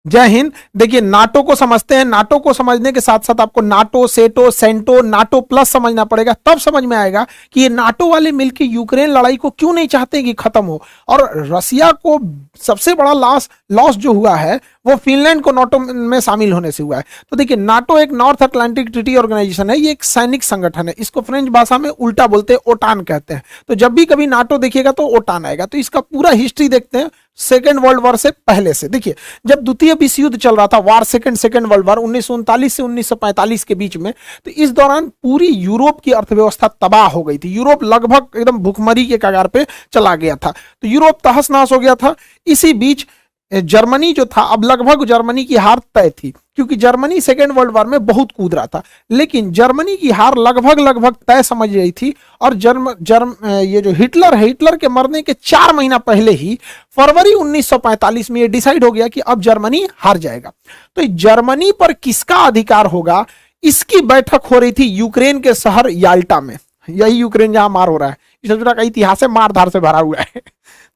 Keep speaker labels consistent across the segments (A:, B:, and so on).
A: जय हिंद। देखिए, नाटो को समझते हैं, नाटो को समझने के साथ साथ आपको नाटो, सेटो, सेंटो, नाटो प्लस समझना पड़ेगा, तब समझ में आएगा कि ये नाटो वाले मिलकर यूक्रेन लड़ाई को क्यों नहीं चाहते कि खत्म हो। और रसिया को सबसे बड़ा लॉस जो हुआ है वो फिनलैंड को नाटो में शामिल होने से हुआ है। तो देखिए, नाटो एक नॉर्थ अटलांटिक ट्रीटी ऑर्गेनाइजेशन है, ये एक सैनिक संगठन है। इसको फ्रेंच भाषा में उल्टा बोलते हैं, ओटान कहते हैं। तो जब भी कभी नाटो देखिएगा तो ओटान आएगा। तो इसका पूरा हिस्ट्री देखते हैं सेकेंड वर्ल्ड वॉर से पहले से। देखिए, जब द्वितीय विश्व युद्ध चल रहा था, वार सेकेंड वर्ल्ड वॉर 1939 से 1945 के बीच में, तो इस दौरान पूरी यूरोप की अर्थव्यवस्था तबाह हो गई थी। यूरोप लगभग एकदम भुखमरी के कगार पे चला गया था। तो यूरोप तहस नहस हो गया था। इसी बीच जर्मनी जो था, अब लगभग जर्मनी की हार तय थी, क्योंकि जर्मनी सेकेंड वर्ल्ड वॉर में बहुत कूद रहा था। लेकिन जर्मनी की हार लगभग तय समझ रही थी। और ये जो हिटलर है, हिटलर के मरने के 4 महीना पहले ही फरवरी 1945 में ये डिसाइड हो गया कि अब जर्मनी हार जाएगा। तो जर्मनी पर किसका अधिकार होगा, इसकी बैठक हो रही थी यूक्रेन के शहर याल्टा में। यही यूक्रेन जहां मार हो रहा है, इस का इतिहास है, मारधार से भरा हुआ है।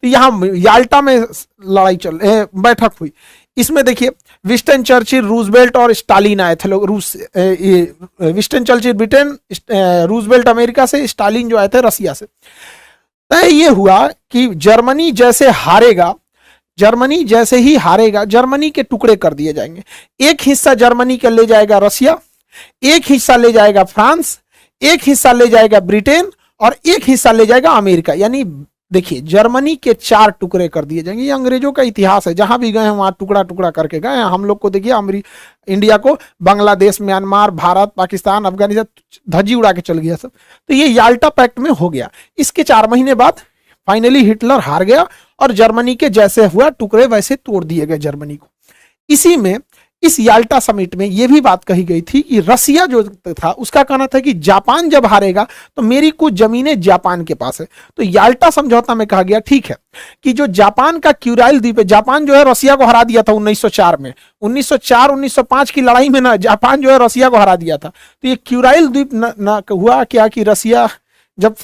A: तो यहां याल्टा में बैठक हुई। इसमें देखिए, विंस्टन चर्चिल, रूजवेल्ट और स्टालिन आए थे लोग। Winston Churchill Britain, Roosevelt America से, स्टालिन जो आए थे रसिया से। तय ये हुआ कि जर्मनी जैसे ही हारेगा, जर्मनी के टुकड़े कर दिए जाएंगे। एक हिस्सा जर्मनी का ले जाएगा रसिया, एक हिस्सा ले जाएगा फ्रांस, एक हिस्सा ले जाएगा ब्रिटेन और एक हिस्सा ले जाएगा अमेरिका। यानी देखिए, जर्मनी के 4 टुकड़े कर दिए जाएंगे। ये अंग्रेजों का इतिहास है, जहां भी गए हैं वहां टुकड़ा टुकड़ा करके गए हैं। हम लोग को देखिए, इंडिया को बांग्लादेश, म्यांमार, भारत, पाकिस्तान, अफगानिस्तान धज्जी उड़ा के चल गया सब। तो ये याल्टा पैक्ट में हो गया। इसके 4 महीने बाद फाइनली हिटलर हार गया और जर्मनी के जैसे हुआ टुकड़े वैसे तोड़ दिए गए जर्मनी को। इसी में इस याल्टा समिट में यह भी बात कही गई थी कि रसिया जो था उसका कहना था कि जापान जब हारेगा तो मेरी कुछ जमीनें जापान के पास है। तो याल्टा समझौता में कहा गया ठीक है कि जो जापान का क्यूराइल द्वीप है, जापान जो है रसिया को हरा दिया था 1904 में, 1904-1905 की लड़ाई में ना जापान जो है रसिया को हरा दिया था। तो ये क्यूराइल द्वीप न हुआ क्या कि रसिया जब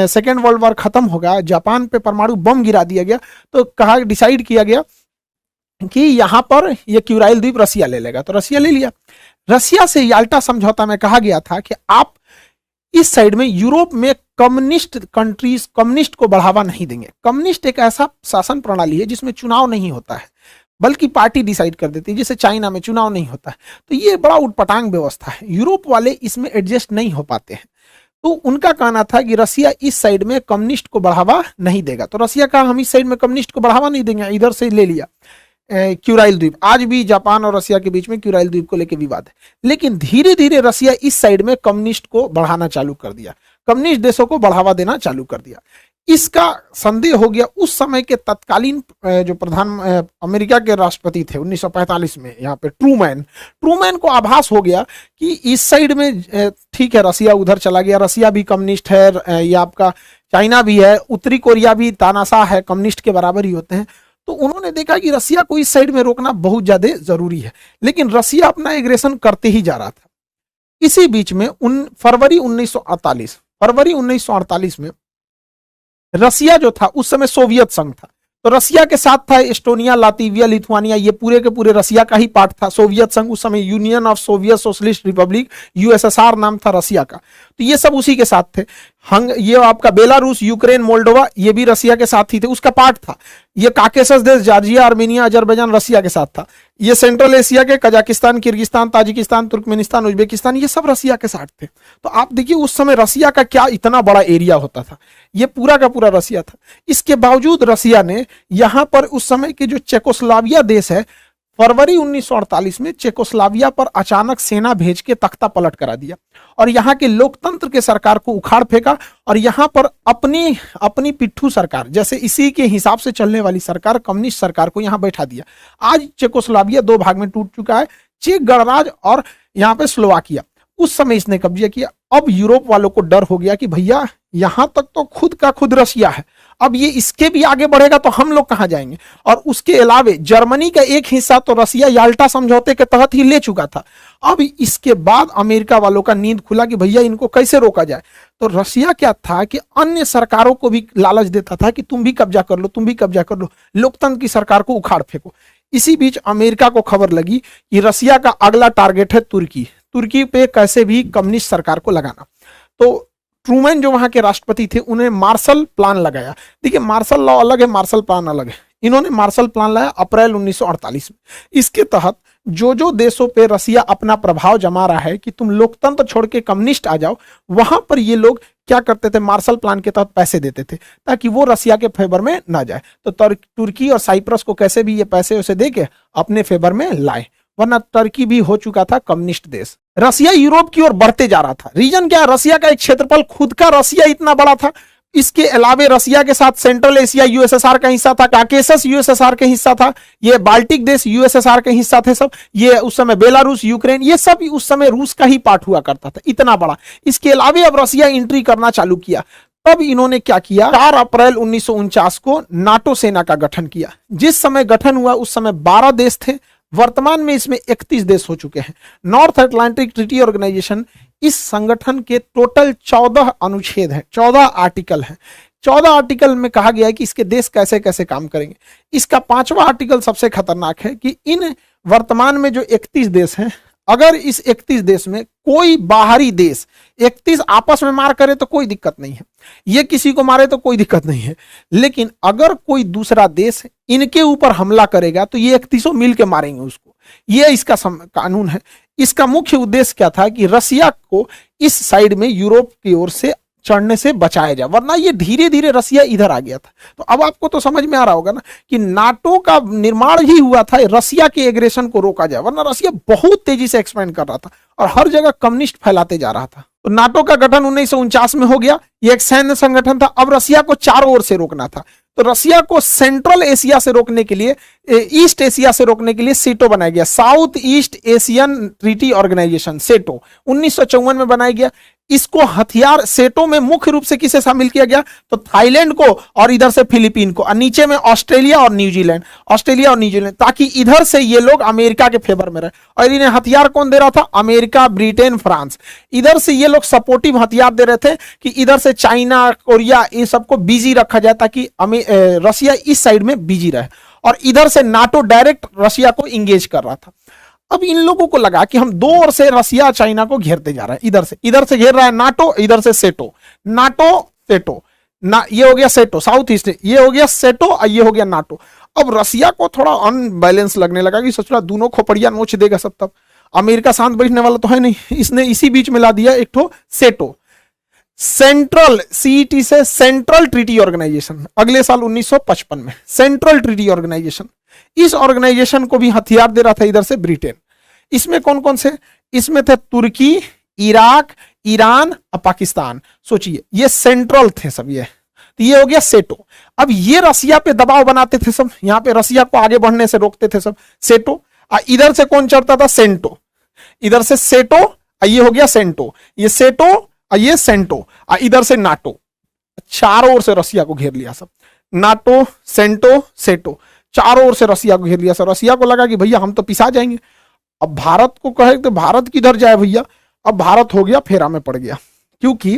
A: सेकेंड वर्ल्ड वॉर खत्म होगा, जापान पे परमाणु बम गिरा दिया गया, तो कहा डिसाइड किया गया कि यहां पर यह क्यूराइल द्वीप रसिया ले लेगा। तो रसिया ले लिया। रसिया से याल्टा समझौता में कहा गया था कि आप इस साइड में यूरोप में कम्युनिस्ट को बढ़ावा नहीं देंगे। कम्युनिस्ट एक ऐसा शासन प्रणाली है जिसमें चुनाव नहीं होता है, बल्कि पार्टी डिसाइड कर देती है, जैसे चाइना में चुनाव नहीं होता है। तो ये बड़ा उटपटांग व्यवस्था है, यूरोप वाले इसमें एडजस्ट नहीं हो पाते हैं। तो उनका कहना था कि रसिया इस साइड में कम्युनिस्ट को बढ़ावा नहीं देगा। तो रसिया कहा हम इस साइड में कम्युनिस्ट को बढ़ावा नहीं देंगे, इधर से ले लिया क्यूराइल द्वीप। आज भी जापान और रसिया के बीच में क्यूराइल द्वीप को लेकर विवाद है। लेकिन धीरे धीरे रसिया इस साइड में कम्युनिस्ट को बढ़ाना चालू कर दिया, कम्युनिस्ट देशों को बढ़ावा देना चालू कर दिया। इसका संदेह हो गया उस समय के तत्कालीन जो अमेरिका के राष्ट्रपति थे 1945 में, यहाँ पे ट्रूमैन को आभास हो गया कि इस साइड में ठीक है रसिया उधर चला गया, रसिया भी कम्युनिस्ट है, ये आपका चाइना भी है, उत्तरी कोरिया भी तानाशाह है, कम्युनिस्ट के बराबर ही होते हैं। तो उन्होंने देखा कि रसिया को इस साइड में रोकना बहुत ज्यादा जरूरी है, लेकिन रसिया अपना एग्रेशन करते ही जा रहा था। इसी बीच में फरवरी 1948 में रसिया जो था उस समय सोवियत संघ था, तो रसिया के साथ था एस्टोनिया, लातविया, लिथुआनिया, ये पूरे के पूरे रसिया का ही पार्ट था। सोवियत संघ उस समय union of Soviet socialist Republic, USSR नाम था रसिया का, तो ये सब उसी के साथ थे। ये आपका बेलारूस, यूक्रेन, मोल्डोवा, ये भी रसिया के साथ ही थे, उसका पार्ट था। ये काकेशस देश, जॉर्जिया, आर्मेनिया, अजरबैजान रसिया के साथ था। ये सेंट्रल एशिया के Kazakhstan, Kyrgyzstan, Tajikistan, Turkmenistan, Uzbekistan, ये सब रसिया के साथ थे। तो आप देखिए उस समय रसिया का क्या इतना बड़ा एरिया होता था, ये पूरा का पूरा रसिया था। इसके बावजूद रसिया ने यहां पर उस समय के जो चेकोस्लाविया देश है, फरवरी 1948 में चेकोस्लाविया पर अचानक सेना भेज के तख्ता पलट करा दिया और यहाँ के लोकतंत्र के सरकार को उखाड़ फेंका और यहाँ पर अपनी पिट्ठू सरकार, जैसे इसी के हिसाब से चलने वाली सरकार, कम्युनिस्ट सरकार को यहाँ बैठा दिया। आज चेकोस्लाविया 2 भाग में टूट चुका है, चेक गणराज्य और यहाँ पे स्लोवाकिया। उस समय इसने कब्जा किया। अब यूरोप वालों को डर हो गया कि भैया यहां तक तो खुद का खुद रसिया है, अब ये इसके भी आगे बढ़ेगा तो हम लोग कहां जाएंगे। और उसके अलावे जर्मनी का एक हिस्सा तो रसिया याल्टा समझौते के तहत ही ले चुका था। अब इसके बाद अमेरिका वालों का नींद खुला कि भैया इनको कैसे रोका जाए। तो रसिया क्या था कि अन्य सरकारों को भी लालच देता था कि तुम भी कब्जा कर लो, तुम भी कब्जा कर लो, लोकतंत्र की सरकार को उखाड़ फेंको। इसी बीच अमेरिका को खबर लगी कि रसिया का अगला टारगेट है तुर्की, तुर्की पे कैसे भी कम्युनिस्ट सरकार को लगाना। तो ट्रूमैन जो वहां के राष्ट्रपति थे उन्हें मार्शल प्लान लगाया। देखिए मार्शल लॉ अलग है, मार्शल प्लान अलग है। इन्होंने मार्शल प्लान लाया अप्रैल 1948 में। इसके तहत जो देशों पे रसिया अपना प्रभाव जमा रहा है कि तुम लोकतंत्र छोड़ के कम्युनिस्ट आ जाओ, वहां पर ये लोग क्या करते थे, मार्शल प्लान के तहत पैसे देते थे ताकि वो रसिया के फेवर में ना जाए। तो तुर्की और साइप्रस को कैसे भी ये पैसे उसे दे के अपने फेवर में लाए, वरना टर्की भी हो चुका था कम्युनिस्ट देश। रसिया यूरोप की ओर बढ़ते जा रहा था। रीजन क्या है, रसिया का एक क्षेत्रफल, खुद का रसिया इतना बड़ा था, इसके अलावे रसिया के साथ सेंट्रल एशिया यूएसएसआर का हिस्सा था, काकेसस यूएसएसआर का हिस्सा था, ये बाल्टिक देश यूएसएसआर के हिस्सा थे सब, ये उस समय बेलारूस, यूक्रेन, ये सब उस समय रूस का ही पार्ट हुआ करता था, इतना बड़ा। इसके अलावे अब रसिया एंट्री करना चालू किया। तब इन्होंने क्या किया, 4 अप्रैल 1949 को नाटो सेना का गठन किया। जिस समय गठन हुआ उस समय 12 देश थे, वर्तमान में इसमें 31 देश हो चुके हैं। नॉर्थ अटलांटिक ट्रीटी ऑर्गेनाइजेशन, इस संगठन के टोटल 14 अनुच्छेद हैं, 14 आर्टिकल हैं। 14 आर्टिकल में कहा गया है कि इसके देश कैसे कैसे काम करेंगे। इसका 5वां आर्टिकल सबसे खतरनाक है कि इन वर्तमान में जो 31 देश हैं, अगर इस 31 देश में कोई बाहरी देश 31 आपस में मार करे तो कोई दिक्कत नहीं है, ये किसी को मारे तो कोई दिक्कत नहीं है, लेकिन अगर कोई दूसरा देश इनके ऊपर हमला करेगा तो ये 31 मिल के मारेंगे उसको। ये इसका कानून है। इसका मुख्य उद्देश्य क्या था कि रसिया को इस साइड में यूरोप की ओर से चढ़ने से बचाया जाए, वरना ये धीरे धीरे रसिया इधर आ गया था। तो अब आपको तो समझ में आ रहा होगा ना कि नाटो का निर्माण ही हुआ था रसिया के एग्रेशन को रोका जाए, वरना रसिया बहुत तेजी से एक्सपेंड कर रहा था और हर जगह कम्युनिस्ट फैलाते जा रहा था। तो नाटो का गठन 1949 में हो गया। ये एक सैन्य संगठन था। अब रसिया को चारों ओर से रोकना था। तो रसिया को सेंट्रल एशिया से रोकने के लिए, ईस्ट एशिया से रोकने के लिए सेटो बनाया गया, south east Asian treaty organization, SEATO 1954 में बनाया गया। इसको हथियार, सेटो में मुख्य रूप से किसे शामिल किया गया, तो थाईलैंड को और इधर से फिलीपीन को, और नीचे में ऑस्ट्रेलिया और न्यूजीलैंड, ताकि इधर से ये लोग अमेरिका के फेवर में रहे। और इन्हें हथियार कौन दे रहा था, अमेरिका, ब्रिटेन, फ्रांस। इधर से ये लोग सपोर्टिव हथियार दे रहे थे कि इधर से चाइना, कोरिया, इन सबको बिजी रखा जाए ताकि रसिया इस साइड में बिजी रहे, और इधर से नाटो डायरेक्ट रसिया को इंगेज कर रहा था। अब इन लोगों को लगा कि हम दो ओर से रसिया चाइना को घेरते जा रहे हैं, इधर से घेर रहा है नाटो, इधर से सेटो, नाटो सेटो ना, ये हो गया सेटो साउथ ईस्ट, ये हो गया सेटो और ये हो गया नाटो। अब रसिया को थोड़ा अनबैलेंस लगने लगा कि सोच रहा दोनों खोपड़िया नोच देगा सब। तब अमेरिका शांत बैठने वाला तो है नहीं, इसने इसी बीच में ला दिया एक ठो सेटो, सेंट्रल, सीईटी से सेंट्रल ट्रीटी ऑर्गेनाइजेशन, अगले साल 1955 में सेंट्रल ट्रीटी ऑर्गेनाइजेशन। इस ऑर्गेनाइजेशन को भी हथियार दे रहा था इधर से ब्रिटेन। इसमें कौन कौन से, इसमें थे तुर्की, इराक, ईरान और पाकिस्तान। सोचिए ये सेंट्रल थे सब। तो ये हो गया सेटो। अब ये रसिया पे दबाव बनाते थे सब, यहां पे रसिया को आगे बढ़ने से रोकते थे सब, सेटो। इधर से कौन चढ़ता था, सेंटो, इधर से सेटो, ये हो गया सेंटो, ये सेटो और ये सेंटो, इधर से नाटो। चारों ओर से रसिया को घेर लिया सब, नाटो, सेंटो, सेटो, चारों ओर से रसिया को घेर लिया सब। रसिया को लगा कि भैया हम तो पिसा जाएंगे। अब भारत को कहे तो भारत किधर जाए भैया। अब भारत हो गया फेरा में पड़ गया, क्योंकि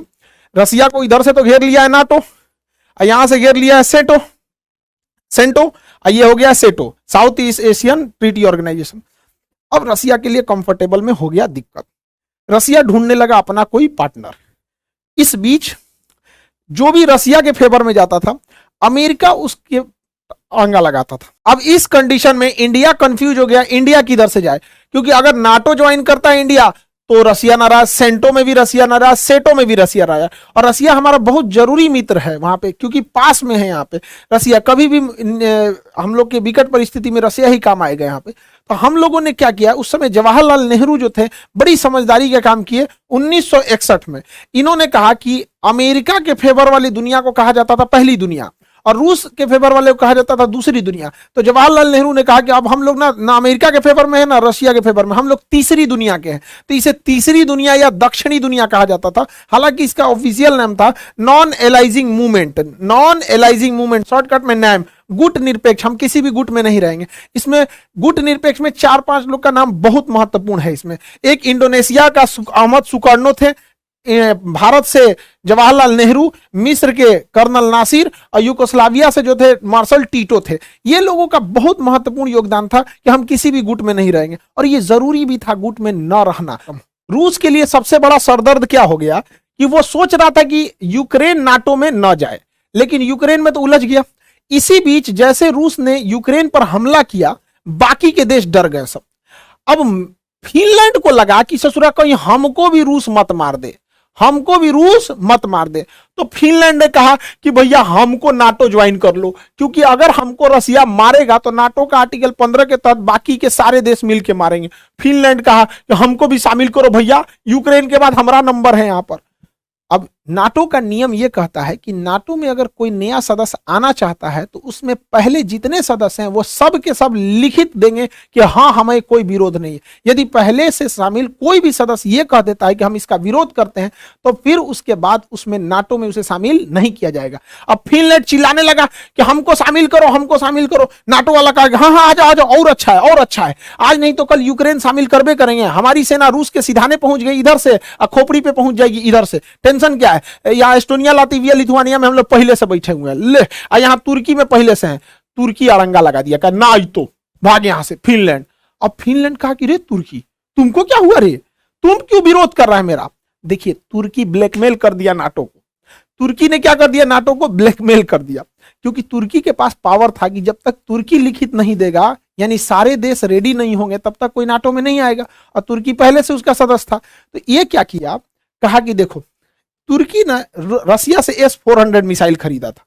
A: रसिया को इधर से तो घेर लिया है नाटो, यहां से घेर लिया है सेटो, सेंटो, ये हो गया SEATO, south east Asian treaty organization. अब रसिया के लिए कंफर्टेबल में हो गया दिक्कत, रसिया ढूंढने लगा अपना कोई पार्टनर। इस बीच जो भी रसिया के फेवर में जाता था, अमेरिका उसके आंगा लगाता था। अब इस कंडीशन में इंडिया कंफ्यूज हो गया, इंडिया किधर से जाए, क्योंकि अगर नाटो ज्वाइन करता है इंडिया तो रसिया नाराज, सेंटो में भी रसिया नाराज, सेटो में भी रसिया नाराज। और रसिया हमारा बहुत जरूरी मित्र है वहां पे, क्योंकि पास में है यहाँ पे रसिया, कभी भी हम लोग के विकट परिस्थिति में रसिया ही काम आएगा यहाँ पे। तो हम लोगों ने क्या किया, उस समय जवाहरलाल नेहरू जो थे बड़ी समझदारी का काम किए। 1961 में इन्होंने कहा कि अमेरिका के फेवर वाली दुनिया को कहा जाता था पहली दुनिया, और रूस के फेवर वाले को कहा जाता था दूसरी दुनिया। तो जवाहरलाल नेहरू ने कहा कि अब हम लोग ना अमेरिका के फेवर में है ना रसिया के फेवर में, हम लोग तीसरी दुनिया के हैं। तो इसे तीसरी दुनिया या दक्षिणी दुनिया कहा जाता था। हालांकि इसका ऑफिशियल नाम था non aliasing movement, non aliasing movement, shortcut में नाम गुट निरपेक्ष। हम किसी भी गुट में नहीं रहेंगे। इसमें गुट निरपेक्ष में 4-5 लोग का नाम बहुत महत्वपूर्ण है। इसमें एक इंडोनेशिया का अहमद सुकर्नो थे, भारत से जवाहरलाल नेहरू, मिस्र के कर्नल नासिर और यूगोस्लाविया से जो थे मार्शल टीटो थे। ये लोगों का बहुत महत्वपूर्ण योगदान था कि हम किसी भी गुट में नहीं रहेंगे, और ये जरूरी भी था गुट में न रहना। रूस के लिए सबसे बड़ा सरदर्द क्या हो गया कि वो सोच रहा था कि यूक्रेन नाटो में न जाए, लेकिन यूक्रेन में तो उलझ गया। इसी बीच जैसे रूस ने यूक्रेन पर हमला किया, बाकी के देश डर गए सब। अब फिनलैंड को लगा कि ससुरा कहीं हमको भी रूस मत मार दे, हमको भी रूस मत मार दे। तो फिनलैंड ने कहा कि भैया हमको नाटो ज्वाइन कर लो, क्योंकि अगर हमको रसिया मारेगा तो नाटो का आर्टिकल 15 के तहत बाकी के सारे देश मिलके मारेंगे। फिनलैंड कहा कि हमको भी शामिल करो भैया, यूक्रेन के बाद हमारा नंबर है यहां पर। अब नाटो का नियम यह कहता है कि नाटो में अगर कोई नया सदस्य आना चाहता है तो उसमें पहले जितने सदस्य हैं वो सब के सब लिखित देंगे कि हाँ हमें कोई विरोध नहीं है। यदि पहले से शामिल कोई भी सदस्य यह कह देता है कि हम इसका विरोध करते हैं तो फिर उसके बाद उसमें नाटो में उसे शामिल नहीं किया जाएगा। अब फिनलैंड चिल्लाने लगा कि हमको शामिल करो, हमको शामिल करो। नाटो वाला कहा हाँ हाँ आ जाओ आ जाओ, और अच्छा है और अच्छा है, आज नहीं तो कल यूक्रेन शामिल करबे करेंगे, हमारी सेना रूस के सिधाने पहुंच गई इधर से, खोपड़ी पे पहुंच जाएगी इधर से, टेंशन क्या है। यहाँ एस्टोनिया, लातविया, लिथुआनिया में हम लोग पहले से बैठे हुए हैं, ले यहाँ तुर्की में पहले से हैं। तुर्की अरंगा लगा दिया, कहा ना तो भाग यहां से फिनलैंड। अब फिनलैंड कहा कि रे तुर्की तुमको क्या हुआ रे, तुम क्यों विरोध कर रहा है मेरा। देखिए तुर्की ब्लैकमेल कर दिया नाटो को। तुर्की ने क्या कर दिया, नाटो को ब्लैकमेल कर दिया, क्योंकि तुर्की के पास पावर था कि जब तक तुर्की लिखित नहीं देगा, यानी सारे देश रेडी नहीं होंगे, तब तक कोई नाटो में नहीं आएगा। और तुर्की पहले से उसका सदस्य था। तो ये क्या किया, कहा कि देखो तुर्की ने रसिया से S-400 मिसाइल खरीदा था,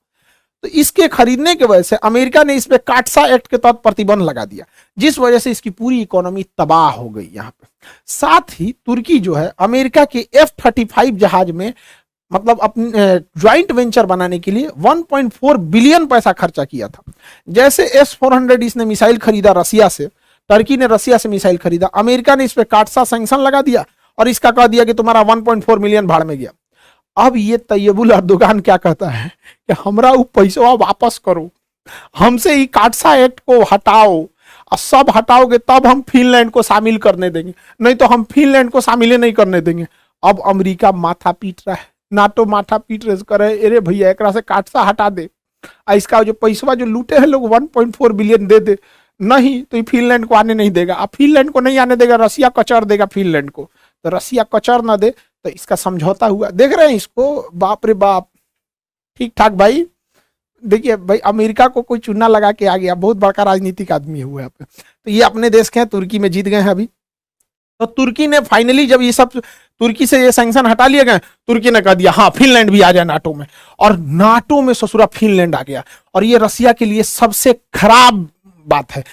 A: तो इसके खरीदने की वजह से अमेरिका ने इस पे काटसा एक्ट के तहत प्रतिबंध लगा दिया, जिस वजह से इसकी पूरी इकोनॉमी तबाह हो गई यहाँ पे। साथ ही तुर्की जो है अमेरिका के F-35 जहाज में मतलब अपने ज्वाइंट वेंचर बनाने के लिए 1.4 बिलियन पैसा खर्चा किया था। जैसे S-400 इसने मिसाइल खरीदा रसिया से, टर्की ने रसिया से मिसाइल खरीदा, अमेरिका ने इस पे काटसा सैंक्शन लगा दिया और इसका कह दिया कि तुम्हारा 1.4 मिलियन भाड़ में गया। अब ये तैयबुल अर्दोगान क्या कहता है कि हमरा वो पैसा वापस करो, हमसे ही काटसा एक्ट को हटाओ, और सब हटाओगे तब हम फिनलैंड को शामिल करने देंगे, नहीं तो हम फिनलैंड को शामिल नहीं करने देंगे। अब अमेरिका माथा पीट रहा है, नाटो माथा पीट रहे करे, अरे भैया एक से काटसा हटा दे, इसका जो पैसा जो लूटे हैं लोग 1.4 बिलियन दे दे, नहीं तो फिनलैंड को आने नहीं देगा। अब फिनलैंड को नहीं आने देगा, रसिया कचर देगा फिनलैंड को, तो रसिया कचर ना दे तो इसका समझौता हुआ। देख रहे हैं इसको, बाप रे बाप, ठीक ठाक भाई। देखिए भाई अमेरिका को कोई चुना लगा के आ गया, बहुत बड़का राजनीतिक आदमी हुआ है। तो ये अपने देश के हैं, तुर्की में जीत गए हैं अभी। तो तुर्की ने फाइनली जब ये सब तुर्की से ये सैंक्शन हटा लिए गए, तुर्की ने कह दिया हाँ फिनलैंड भी आ जाए नाटो में, और नाटो में ससुरा फिनलैंड आ गया। और ये रसिया के लिए सबसे खराब बात है